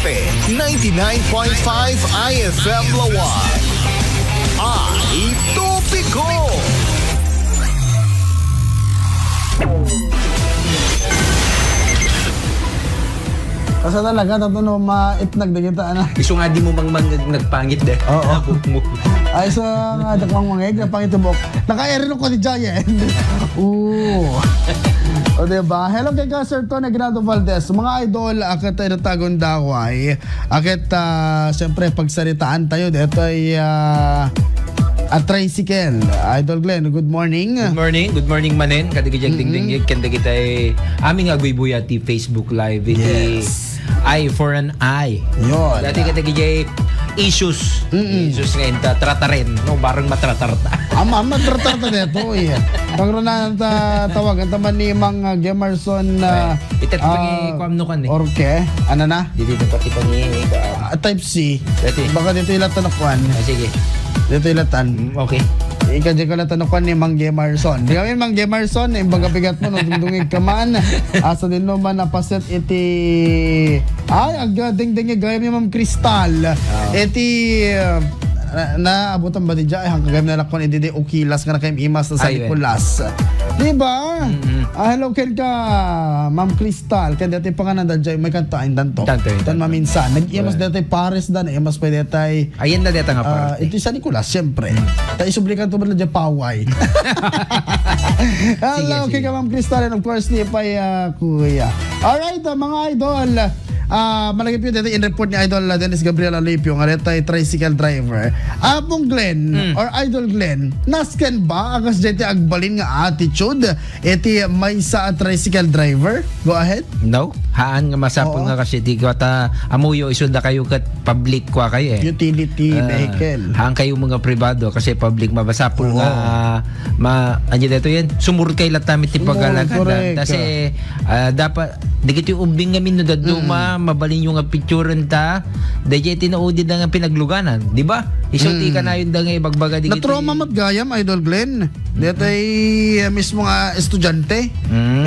Kape 99.5 IFM Lawag. Ay, topiko! Kasi talaga, tato maitnag na kita, ano? Iso nga di mo nagpangit deh. Oo. Mo. Ay, sa nga, dakwang mangig, napangitubok. Naka-air ko ni Giant. Ooh. O, diba? Hello kay Sir Tony Aguinaldo Valdez. Mga idol, akit tayo natagong daway. Akit, siyempre, pagsaritaan tayo. Dito ay, a tricycle. Idol Glenn, good morning. Good morning manen. Kadigijag ding kanda kita aming agoy-buyati Facebook Live. Yes. Eye for an eye. Yun. Dati kadigijay issues. Issues ngayon trata rin. No, barang matratarta. Ama, matratarta dito eh. Pagro na tawag, ang taman ni Mang Gemerson Itat pangi kuamno kan eh. Orke, ano na? Dito pati pangi Type C. Dati. Baka dito ilatan akuan. sige. Dito ilatan. Okay. Ika di ka latanukan ni Mang Gemerson. Di kami Mang Gemerson, yung baga bigat mo, no, dungdungig ka man. Asa din naman napaset iti... Ay, ding-dingig gaya ni Ma'am Crystal. Iti... naabutan ba di dyan? Ay, hanggang gaya na lakon, iti di ukilas nga na kayong imas na sa ikulas. Diba? Hello, ken ka, Ma'am Crystal. Kaya dati pa nga nandun dyan, may kantaan dan to. Dan maminsan. Nag-imas dati pares dan, imas pa dati. Ayan na data nga pares. Ito sa Nicolas, siyempre. Tayo sublikan to ba na dyan, paway. Hello, kay ka, Ma'am Crystal. And of course, ni Pay Kuya. Alright, mga idol. Malagay po dito in report ni Idol Dennis Gabriel Alipio nga dito ay tricycle driver. Apong Glenn or Idol Glenn, nasken ba agas dito agbalin nga attitude iti may sa tricycle driver? Go ahead. No, haan nga masapon nga kasi di ko ta amuyo isunda kayo kat public kwa kayo eh. Utility vehicle. Haan kayo mga pribado kasi public mabasapol nga anya dito yan sumur kay latamit ti pagalagad kasi dapat dikit yung ubing nga minuda duma mabalin yung picturean ta dahil tinuudi na nga pinagluganan di ba isuti ka na yun da nga ibagbaga dikit na trauma matgayam Idol Glenn dito ay mismo nga estudyante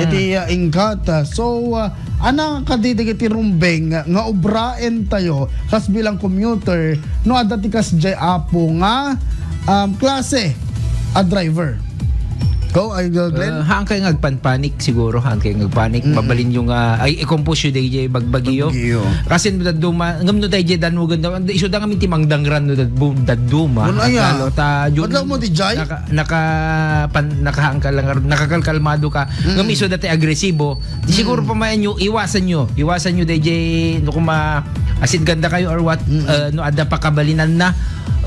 iti ingkat so ana kadidigit rumbeng nga obraen tayo kas bilang commuter no adati kas jay apo nga klase a driver. Go, Idol Glenn. Haan kayo ngagpanpanik siguro, haan kayo ngagpanik. Mabalin yung, ay i-compose yun dahil bagbagyo. Kasi duma, ngam no dahil danugan daw, iso da kami timang dangran no duma. Ano aya? Madlaw mo di jay? Nakakalkalmado ka. Ngam iso dati agresibo. Di siguro pamayan nyo, iwasan nyo dahil no kuma asid ganda kayo or what, no ada pa kabalinan na.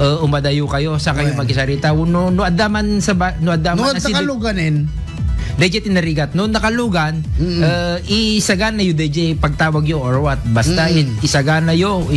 Umadayo kayo sa kayo magisarita no adaman nakaluganin dayjay tinarigat no nakalugan isagan na yu dayjay pagtawag yo or what basta isagan na yu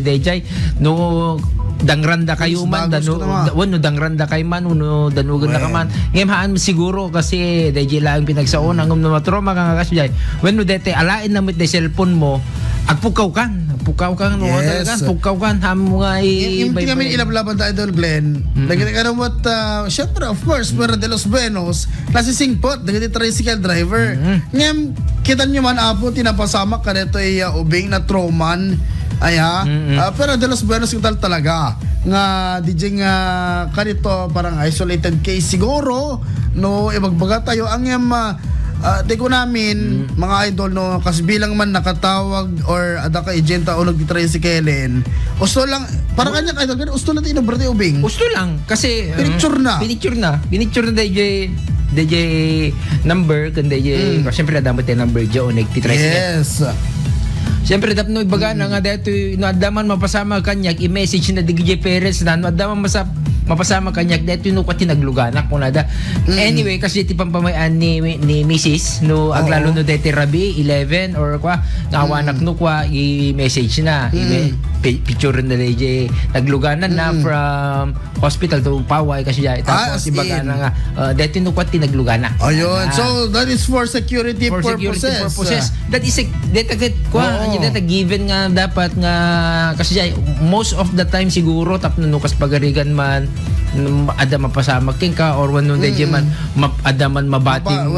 dayjay no dangranda kayo man no dangranda kayo man no danugan na ka man ngem haan siguro kasi dayjay lang pinagsaon ang no matroma ka kasjay when no dete alain na mit de cellphone mo agpukaw kan no yes. Pukaw kan ham nga yung kami ilablaban ta Idol Glenn lagi ka na what syempre of course pero de los buenos nasisingpot dagiti tricycle driver ngem kita nyo man apo tinapasama ka nito ay ubing na troman pero de los buenos kita talaga nga DJ nga kanito parang isolated case siguro no ibagbaga tayo ang di ko namin mga idol no kasi bilang man nakatawag or ada ka agenta o nag-tricyclein usto lang para kanya idol ganun usto lang inoberte ubing usto lang kasi pinicture na DJ number kan DJ siyempre nadamot yung number dyan o nag-tricycle yes siyempre dapat no ibaga na nga dito no adaman mapasama kanyak i-message na DJ parents na no adaman mapasama kanyak dito no kwa tinagluganak mo nada anyway kasi ti pampamayaan ni Mrs. no aglalo no dito Rabi 11 or kwa nawanak no kwa i-message na picture na DJ nagluganan na from hospital to Paway kasi tapos ibaga na nga dito no kwa tinagluganak ayun so that is for security purposes that is dito kwa dito given nga dapat nga kasi most of the time siguro tapno no kas pagarigan man ada mapasamak king ka or wano DJ man ada man mabating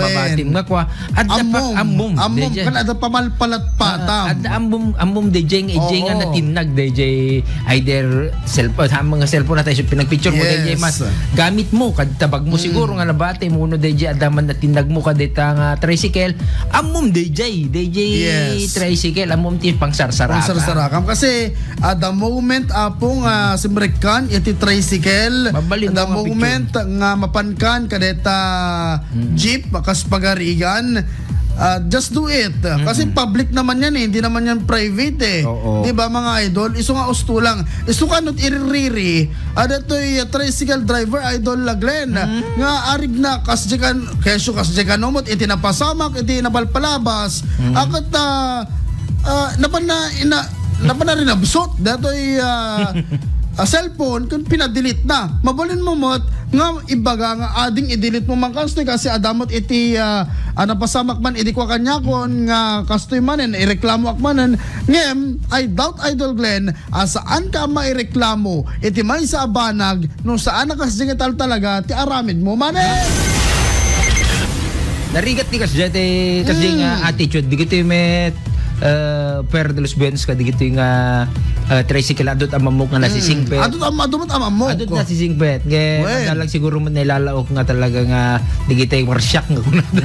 nga kwa ada pa amom kan ada pamalpalat pata. ada amom DJ nga natinag DJ either cellphone mga cellphone na tayo pinagpicture mo DJ man gamit mo kad tabag mo siguro nga nabati mo no DJ ada man natinag mo kadita nga tricycle amom DJ tricycle amom ti pangsarsarakan kasi the moment apong simrekan iti tricycle the moment nga mapankan kadeta jeep kas pagarigan just do it kasi public naman yan hindi naman yan private di ba mga idol iso nga usto lang iso kanot iririri to'y tricycle driver idol Glenn nga arig na kasjekan kesyo kasjekan nomot iti napasamak iti napalpalabas akat napan na rin absot dato'y cellphone kung pinadelete na mabalin mo mot nga ibaga nga ading i-delete mo man kastoy kasi adamot iti napasamak man iti kwa kanya kon nga kastoy manen ireklamo akmanen ngem I doubt idol Glenn saan ka maireklamo iti may sa abanag no saan nakasdigital talaga ti aramid mo manen narigat ni kasi nga attitude digito met per de los buenos ka digito nga tricycle adot amamok nga nasisingpet adot amamok adot nasisingpet nga lang siguro mo nilalaok nga talaga nga digito yung marsyak nga kunada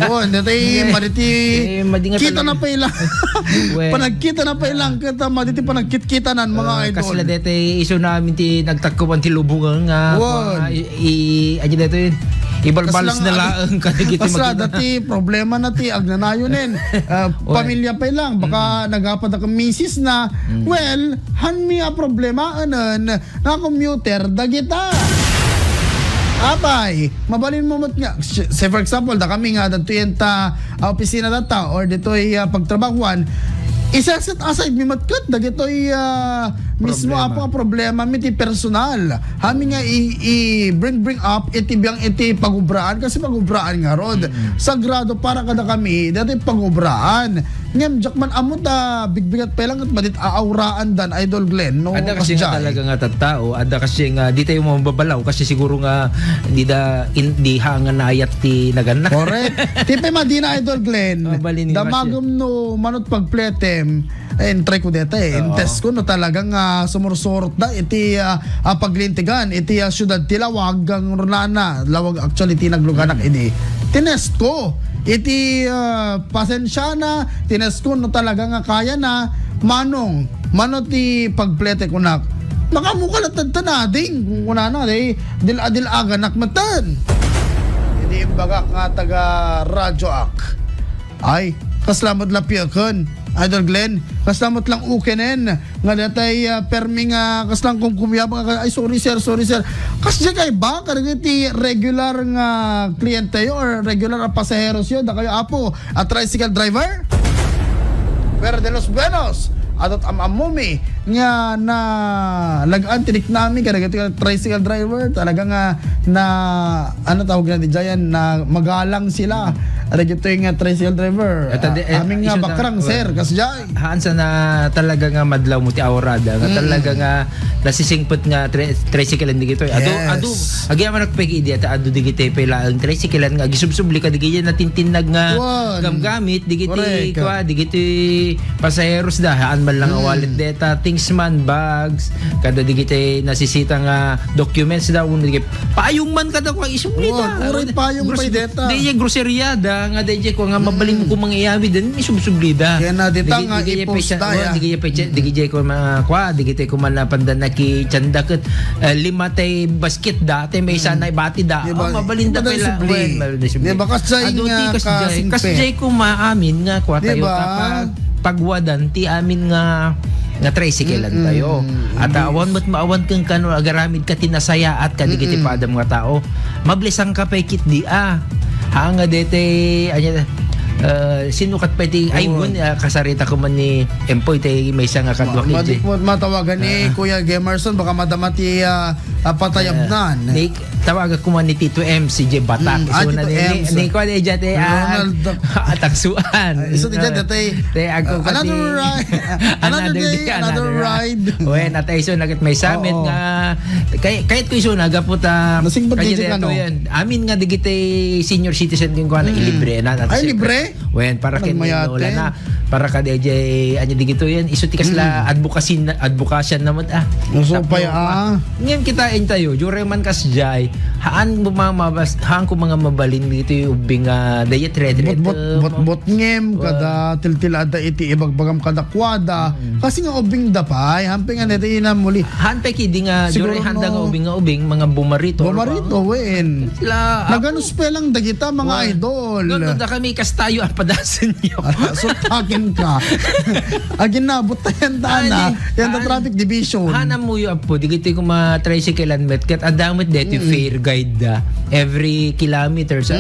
maditi kita na pa ilang panagkita na pa ilang kita maditi panagkit-kitanan mga idol kasi la dete iso namin ti nagtakkupan ti lubungan nga aja dito yun ibalbalas na laang kadigiti makita dati problema na ti agnanayonin pamilya pa ilang baka nagapad ako misis na well hanmi a problema anan na commuter dagita abay mabalin mo mat nga say for example da kami nga dito yung opisina data or dito pagtrabahuan isa-set aside mi matkat dagitoy mismo apa problema miti personal hami nga bring up iti biyang iti pagubraan kasi pagubraan nga rod sagrado para kada kami dati pagubraan ngem jakman amot bigbigat pa lang at madit aawraan dan idol Glenn no ada kasi nga talaga nga tattao ada kasi nga di tayo mababalaw kasi siguro nga di hangan na ayat ti naganak correct tipe madina idol Glenn damagom no manot pagpletem try ko deta test ko no talagang sumursurot da iti paglintigan iti syudad ti Lawag ang runana Lawag actually tinagluganak ini tinest ko iti pasensya na tinest ko no talaga nga kaya na manong ti pagplete ko nak makamukalat tanading kung kuna na dil aganak matan hindi bagak nga taga radyoak ay kaslamod lapyakon idol Glenn kaslamot lang ukenen nga datay perming kaslang kung kumiyabang ay sorry sir kasi kay ba karagiti regular nga kliyente yo or regular pasaheros yo da kayo apo tricycle driver pero de los buenos adot amamumi nga na lagaan tinik namin karagiti tricycle driver talaga nga na ano tawag na di dyan na magalang sila regito yung tricycle driver aming nga bakrang sir kasi dyan haansa na talaga nga madlaw mo ti aurada nga talaga nga nasisingpot nga tricycle hindi gito adu agyaman nagpegi di ata adu digite pela ang tricycle nga gisubsubli ka digite natintinag nga gamgamit digite kwa digite pasaheros da haan man lang wallet data things man bags kada digite nasisita nga documents daw digite payong man kada ko isubli da uray payong pay data di groceria da nga DJ ko nga mabalin mo ko mga iyawi din isubsubli da kaya na dita nga i-post da ya digite ko mga kwa digite ko man pandan naki chandaket lima tay basket da tay may sana ibati da mabalin da pala di ba kasi ko maamin nga kwa tayo pagwadan ti amin nga tricyclean tayo at awan mo't maawan kang kano agaramid ka tinasaya at kadigiti pa adam nga tao mablisang ka pay kit di hanga dete anya sinukat pa iti ay kasarita ko man ni Empoy tay may isang kadwa matawagan ni Kuya Gemerson baka madamati patayabnan. Tawag ako man ni Tito M, si J Batak. Tito na M. ni ko ni Jate Ronaldo. Taksuan. Iso di dyan, ako another ride. Another day, another ride. Wen, atay iso nagit may summit Oo. nga kahit ko iso nagaputa. Nasing ba digit ano? Amin nga digit senior citizen din ko na ilibre na. Ay, libre? Wen, para kin Nagmayate. wala na. Para ka DJ anya digito yan. Iso tikas la advokasyan naman Uso pa Ngayon kitain tayo, jure man kasjay, haan ko mga mabalin dito yung ubing diet red. Bot ngem kada tiltilada iti ibagbagam kada kwada kasi nga ubing dapay hamping nga nito ina muli. Han pe kidi nga Siguro jure handa no. nga ubing mga bumarito. Bumarito wen. Sila Naganus pelang dagita mga idol. Ganda kami kastayo ang padasan niyo. So takin ka. Agin na butayan dana. Yan the traffic division. Hana mo yung apo, di ko ma-tricycle and met kat adamit dito yung fair guide every kilometers.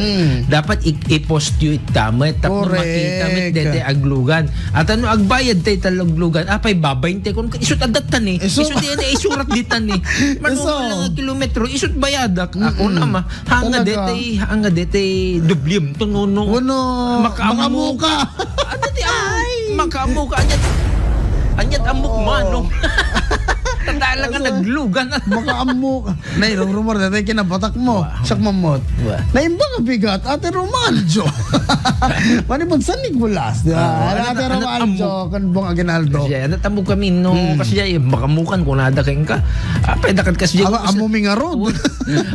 Dapat i-post yung itamit tapos Correct. makita mit dito aglugan. At ano agbayad tayo talaglugan. Apay babayin tayo kung isut adatan eh. Iso- Isut yan eh, isurat ditan eh. Mano Iso. lang kilometro, isut bayadak. Ako naman, hanga dito dubliem tununo. Uno, makamuka. Makamuka anyat amok manong. Tandaan lang nga naglugan. Makaamok. Nay, rumor na tayo kinabatak mo. Sak mamot. Naimbang ang bigat. Ate Romaljo. Manipag sa Nicolas. Ate Romaljo. Kan bong Aguinaldo. Kasi natamog kami no. Kasi makamukan kung nada kayong ka. Pwede kasi Amuming nga road.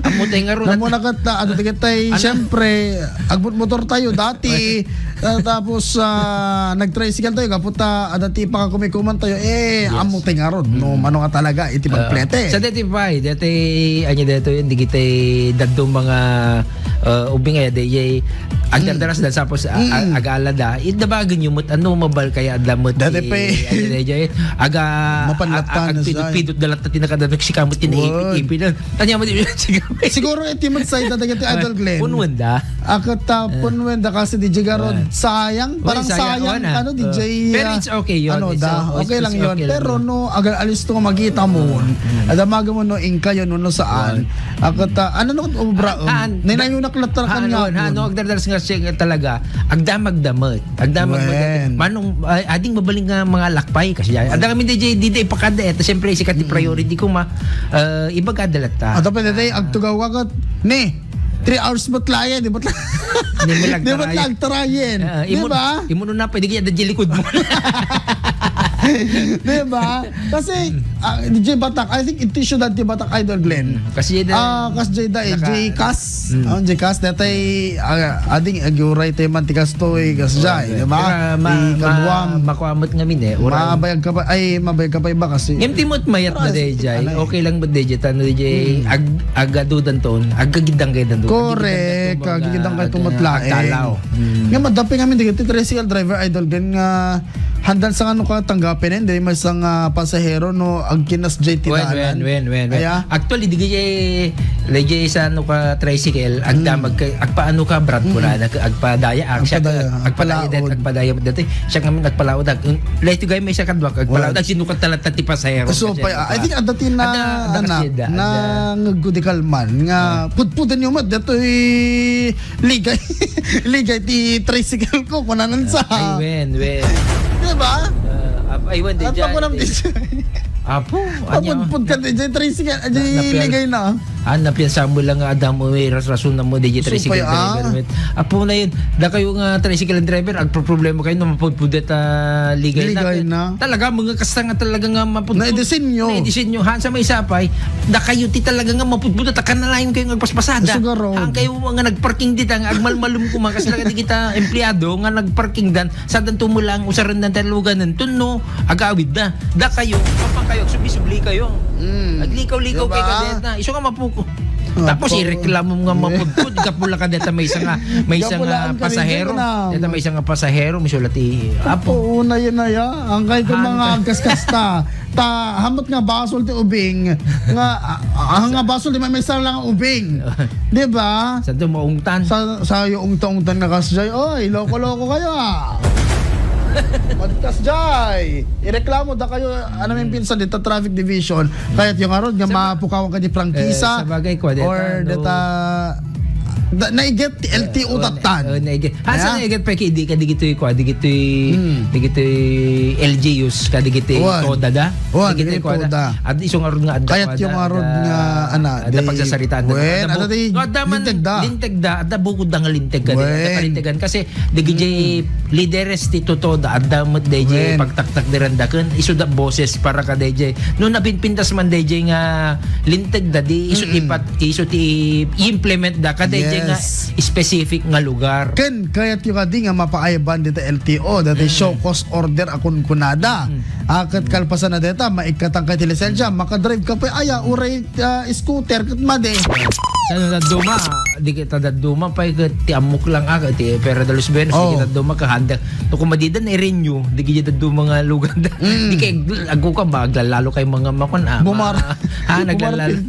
Amutay nga ron. Namo na kata. Ano tayo siyempre. Agbot motor tayo dati. Tapos nag-tricycle tayo. Kaputa. Dati pa kumikuman tayo. Amutay nga road. No, mano nga talaga iti pagplete. Sa dati pa, dati yun, di kita dadong mga ubing day agdardaras dan sapos agalada idabagan yung mut ano mabal kaya adamot dati pa aga mapanlatan pidot dalat na tinakadanak si kamot tinaipin tanya mo siguro iti magsay dati Idol Glenn punwenda akata punwenda kasi di Jigarod sayang parang sayang ano DJ pero it's okay yun ano okay lang yun pero no agal alis to magita mo adamaga mo no ingka yun no saan akata ano no obra ninayunak na tarakan nga ano agdardaras nga siya talaga agdamag manong ading mabaling nga mga lakpay kasi ada kami DJ pakada siyempre sikat di priority ko ibag adalat ta ato pa day agtugaw ka ni 3 hours mo tlayan, di ba? Di ba lagtarayin? Di ba? Imo na pwede kaya dadya likod mo. Di ba? Kasi DJ Batak, I think ito siya dati Batak Idol Glenn. Kasi kasi J Kas. J Kas datay ading agyuray tay man tikas toy kas jay, di ba? Kabuam makuamot ngamin mabayag ka pa mabayag ka pa iba kasi. Imtimot mayat na DJ. Okay lang ba DJ tan DJ agadudan ton, agagidang kay dan. Correct. Agagidang kay tumatlae. Nga madapi kami digiti tricycle driver Idol Glenn nga handal sa ano ka tanggapin hindi may isang pasahero no ang kinas JT dalan. When. Actually di legay sa ano ka tricycle agdamag agpaano ka brad ko na agpadaya agpadaya dati siya kami nagpalaod later gay may siya kadwak agpalaod sinukat talat ti pasahero. So I think adati na ngagudikal man nga pudpudan yung mat dato ligay ti tricycle ko kunanan sa. When. Diba? Aywan din dyan. At ako ng DJ. Apo. Pagpud ka DJ tricycle. Ligay na. Napiyansa mo lang nga Adam mo may rason na mo DJ tricycle driver. Apo na yun. Da kayo nga tricycle driver problema kayo na mapudpudet ligay na. Talaga mga kasta nga talaga nga mapudpud. Na-edisinyo. Han sa may sapay. Da kayo ti talaga nga mapudpudet. Kanalayon kayo ngagpaspasada. Han kayo nga nagparking dita nga agmalmalum ko mga kasi talaga di kita empleyado nga nagparking dan sa dan tumulang usaran ng talugan ng tuno agawid na. Da kayo kapag kayo subli kayo. Aglikaw-likaw kayo kadet na. Iso nga mapuko. Tapos ireklamo mo nga mapudpud kapula ka deta may isang pasahero. Deta may isang pasahero misulati. Apo una yun na ya. Ang kay ko mga kaskasta. Hamot nga basol ti ubing. Nga basol di may sar lang ubing. Di ba? Sa to maungtan. Sa yung ungtan nga kasjay. Oy, loko-loko kayo Podcast jay. Ireklamo da kayo may pinsan dito traffic division kahit yung aron nga mapukawan ka di prangkisa sa bagay ko, deta, or data naiget LTO tatan. Naiget. Asa naiget pa kay di ka digitoy ko, digitoy LGUs ka digitoy toda da. Digitoy toda. At isong aron nga adda. Kayat yung aron nga ada pagsasaritaan wen ada di linteg da adda bukod da nga linteg ka di palintegan kasi digitoy leaders ti toda adda met DJ pagtaktak diranda ken isu da boses para ka DJ. No napinpintas man DJ nga linteg da di isu ti implement da ka DJ nga specific nga lugar. Ken kayat yung adi nga mapaayaban dito LTO dati show cause order akon kunada. Akat kalpasan na deta maikatang kay lisensya makadrive ka pa aya uray scooter ket made. Sa daduma di kita daduma pa ti amok lang aga ti pero dalos benos di kita daduma ka handa to kumadidan i-renew di kita daduma nga lugar di kay ago ka ba aglalalo kay mga makon naglalalo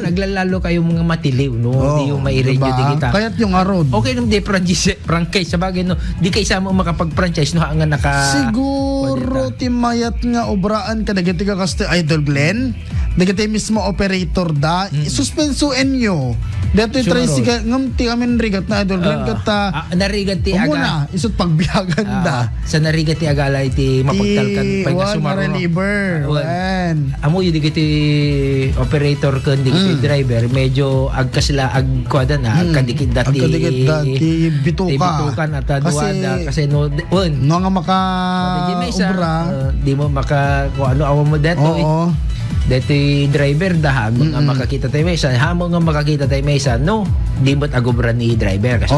naglalalo kayo mga matiliw no di yung mai-renew di kita kayat yung arod okay nung di franchise sa bagay no di kay sa mo makapag-franchise no nga naka siguro ti mayat nga obraan ka dagiti ka kaste Idol Glenn dagiti mismo operator da suspensuin nyo dito yung tricycle ngam ti amin rigat na Idol Glenn kata narigat ti aga isut pagbiyagan da sa narigat ti agala iti mapagtalkan pa nga sumaro reliever amo yung digiti operator kun digiti driver medyo agkasila agkwada na agkadikit dati bitukan at duwada kasi no nga maka obra di mo maka kung ano awa mo deto dito driver dahag nga makakita tayo may isa hamon nga makakita tayo may isa no di mo't agobra ni driver kasi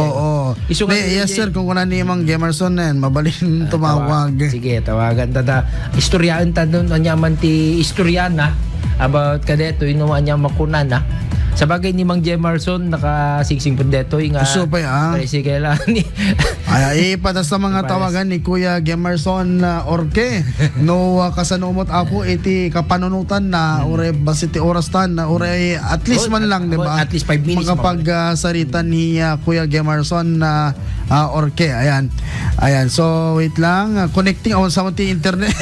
yes sir kung kuna ni Mang Gemerson nen mabalin tumawag sige tawagan tada istoryaan ta doon anyaman ti istoryana about kadeto ino anya makunana sa bagay ni Mang Gemerson nakasingsing po deto nga so pa sige lang ni ay patas sa mga tawagan ni Kuya Gemerson Orke no kasanumot apo iti kapanunutan na ore basiti oras tan na ore at least man lang di ba at least 5 minutes makapag-sarita ni Kuya Gemerson Orke ayan so wait lang connecting on sa internet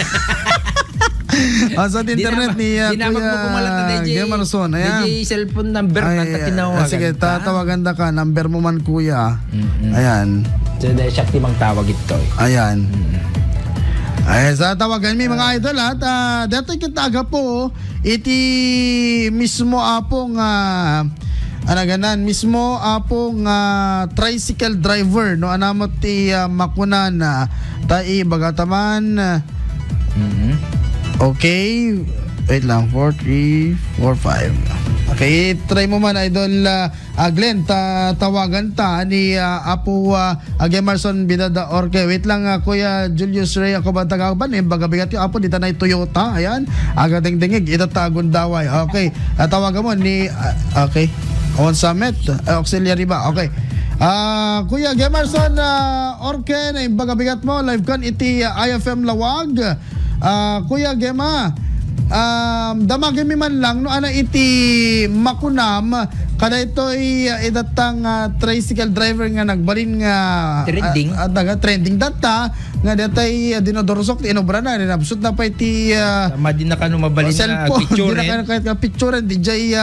sa internet ni Kuya Gemerson DJ cellphone number na tinawagan sige tatawagan da ka number mo man kuya ayan so dahil siya timang tawag ito ayan sa tawagan mi mga idol at dito kita aga po iti mismo apong anaganan mismo apong tricycle driver no anamot ti makunan tai bagataman okay wait lang 4, 3, 4, 5 okay try mo man idol Glenn tawagan ta ni Apo Gemerson Bidada Orke wait lang Kuya Julius Ray ako ba tagaban bagabigat yung Apo dita na Toyota ayan aga dingdingig itatagon daway okay tawagan mo ni okay on summit auxiliary ba okay Kuya Gemerson Orke na bagabigat mo live kan iti IFM Lawag Kuya Gema damagin mi man lang no ana iti makunam kada ito'y idatang tricycle driver nga nagbalin nga trending data nga datay dinodorsok ti inobra na dinabsut na pa iti di na kanu mabalin na picture di na kahit picture DJ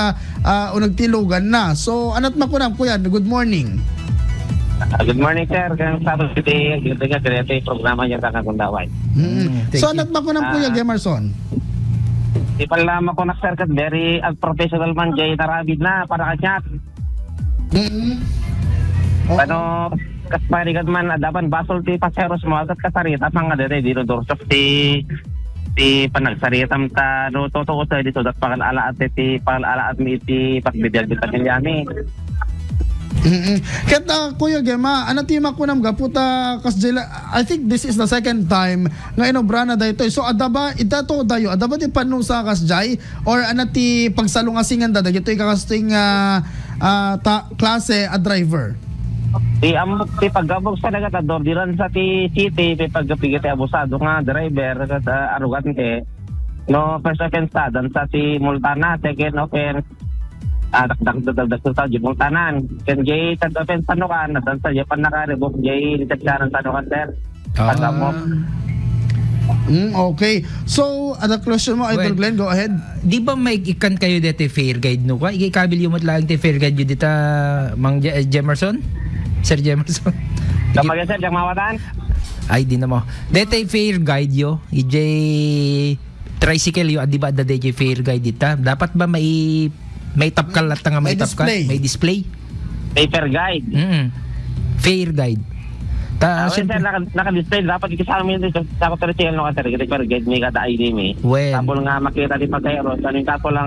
unag tilugan na so anat makunam kuya good morning. Good morning, sir. Kaya Sabado today, dito nga kreato yung programa niya sa Kagundaway. So, anat ba ko ng Kuya Gemerson? Ipalama ko na, sir, kat very professional man, Jay Tarabid na, para kanyat. Ano, kasparigat man, adapan basol ti paseros mo, agad kasarita, mga dere, dito dorsok ti panagsaritam ta, no, totoo sa dito, dat pakalaalaat mi iti pagbibiyag dito kanyami. Kaya Kuya Gema, anatima ko nam gaputa kasjela. I think this is the second time nga inobra na daytoy. So adaba itato dayo, adaba ti panung sa kasjay or anati pagsalungasingan da dagitoy kakasting klase a driver. Ti paggabog sa dagat ador diran sa ti city ti paggapigit abusado nga driver kat arugante. No first offense dan sa ti multana second offense dakdak sa jumultanan ken jay tad offense panukan dan sa Japan nakarebok jay litagsaran panukan sir Kada mo. Okay. So, ano question mo, Idol Well, Glenn? Go ahead. Di ba may ikan kayo dito fair guide no? Ikikabil yung matlaang te fair guide yun dito, Mang Jemerson? Sir Jemerson? Kapag sir, diyak mawatan? Ay, di na mo. Dito fair guide yo. EJ tricycle yo. Di ba da DJ fair guide dito? Dapat ba may tapkal at nga may May tapkal? display. May display? Paper guide. Fair guide. Sir, Siyempre, naka-display. Dapat ikisama mo yun dito sa tricycle no, sir. Paper guide, may kada ID mi. Well. Tapos nga makita di pagkayro. Anong kaso lang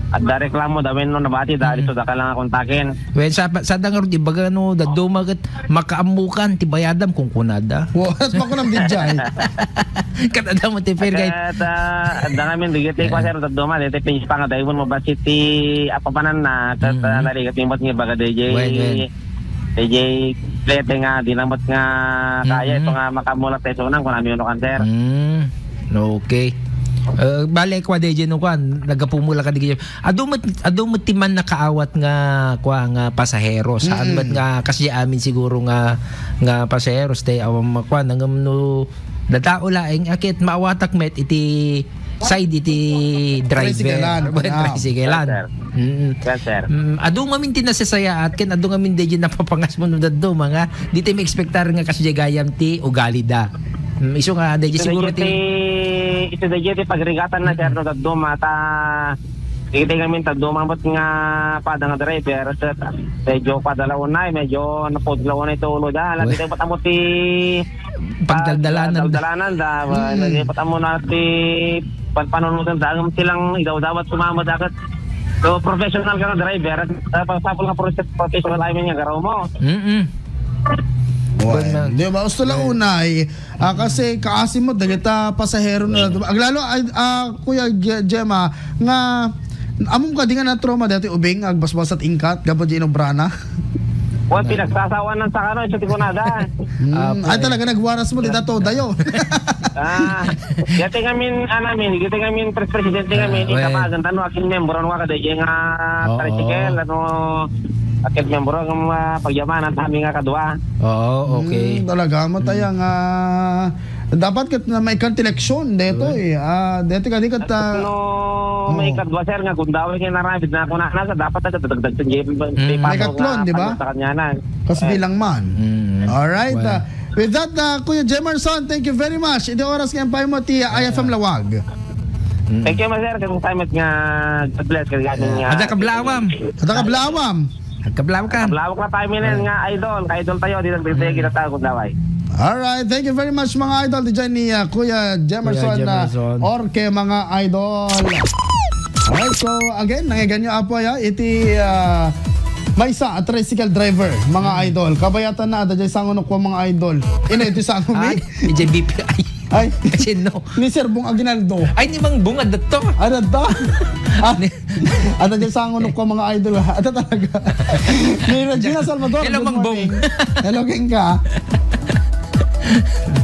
at da reklamo, dawin no nabati, dahil so da ka lang kontakin. well, sa dangar di baga no, daddo magat makaamukan ti bayadam kung kunada. What? Pa ko ng DJ. Kanada mo ti fair guide. At da namin digiti ko sir da duma dito pinch pa nga dahil mo ba city apapanan na at naligat nimot nga baga DJ Well. DJ plete nga dinamot nga kaya ito nga makamulat tayo nang kung ano yun kan sir. Okay. Bale kwa DJ no kwan nagapumula ka digyo. Adumot timan nakaawat nga kwa nga pasahero. Saan man nga kasi amin siguro nga pasahero stay awam kwa nangam no datao laeng akit maawatak met iti side iti driver. Tricyclean. Yes sir. Adu ngamin tinasasaya at ken adu ngamin DJ napapangas mo no daddo mga di tayo expectar nga kasi gayam ti ugali da. Iso nga DJ siguro ti ito DJ pagrigatan na sir no daddo mata kita kami tagdumang bot nga pada nga driver sa medyo padala unay medyo napodlaw na ito ulo da labi tayo patamo ti pagdaldalanan da lagi patamo na ti panunutan da silang idaw-dawat sumama dagat so professional ka nga driver pasapol nga professional ay nga garaw mo. Well, di ba? Gusto lang unay, kasi kaasim mo, dagita pasahero na. Lalo, Kuya Gemma, nga, among ka di nga na trauma dati ubing, agbasbas at ingkat, gabod di inobrana. Well, pinagsasawanan sa kano, ito tikunada. Ay talaga, nagwaras mo, di dato, dayo. Gati ngamin, presidente ngamin, ikamagan, tanong aking member, ano ka kadaya nga tricycle, aking member, ang pagyamanan, kami nga kadua. Oo, okay. Talaga, mataya nga, dapat kat na may kantileksyon dito dito ka di kat may kadwa sir nga kung daw kay narabid na ako na nasa dapat na dagdag sa JP may katlon di ba sa kanya na kasi bilang man. Alright, Well. with that Kuya Jemerson, thank you very much. Iti oras nga pa mo ti IFM Lawag. Thank you sir kung time nga God bless kay ganing nga Ada kablawam. At kablawam. Kablaw ka. Lawak na tayo minin nga idol tayo di nagbiltay kita tao kung daway. Alright, thank you very much mga idol. Diyan ni Kuya Jemerson, Jemerson. Orke mga idol. Alright, so again, nangigan nyo apo iti may isa, tricycle driver, mga idol. Kabayatan na, dajay sangunok ko mga idol. Ito sangon Ay, mi? DJ BPI. Ay, Kasi no. ni Sir Bong Aguinaldo. Ay, ni Mang Bungad to. Ano to? Ano dyan sangunok ko mga idol. Ano talaga? Ni Regina Salvador. Hello, good Mang Bong. morning. Hello, King ka.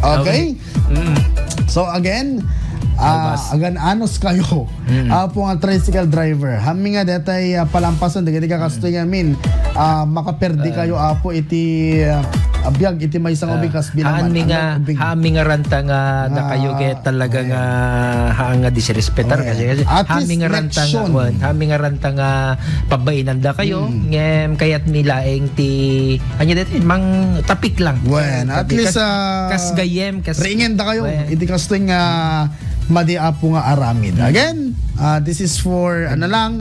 Okay? So again, agan anos kayo po nga tricycle driver hami nga detay palampasan dagiti ka kastoy ngamin makaperdi kayo apo iti abiyag iti may isang ubing kas bilang hami nga ranta nga na kayo kaya talaga nga nga disrespetar kasi At hami nga ranta nga hami nga ranta nga pabainan da kayo ngem kayat milaeng ti anya det mang tapik lang at least kas gayem kas ringen da kayo iti kastoy nga madiapo nga aramid. Again, this is for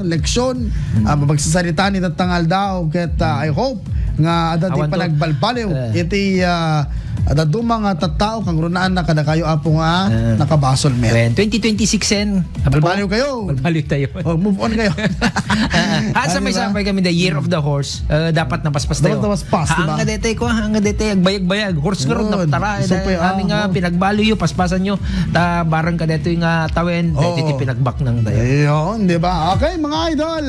leksyon, mapagsasalita ni tatangal daw ket I hope nga adati panagbalbaliw iti adaduma nga tattao kang runaan na kada kayo apo nga nakabasol men. 2026 en Balbaliw kayo. Balbaliw tayo. Move on kayo. Sa may sampay kami the year of the horse, dapat napaspas tayo. Dapat napaspas, diba? Hanga detay ko, hanga detay agbayag-bayag. Horse nga ron Yun. naptara. Supay, Aming nga pinagbaliw yo, paspasan nyo. Ta barang ka detoy nga tawen, dito pinagbak ng tayo. Ayun, di ba? Okay, mga idol.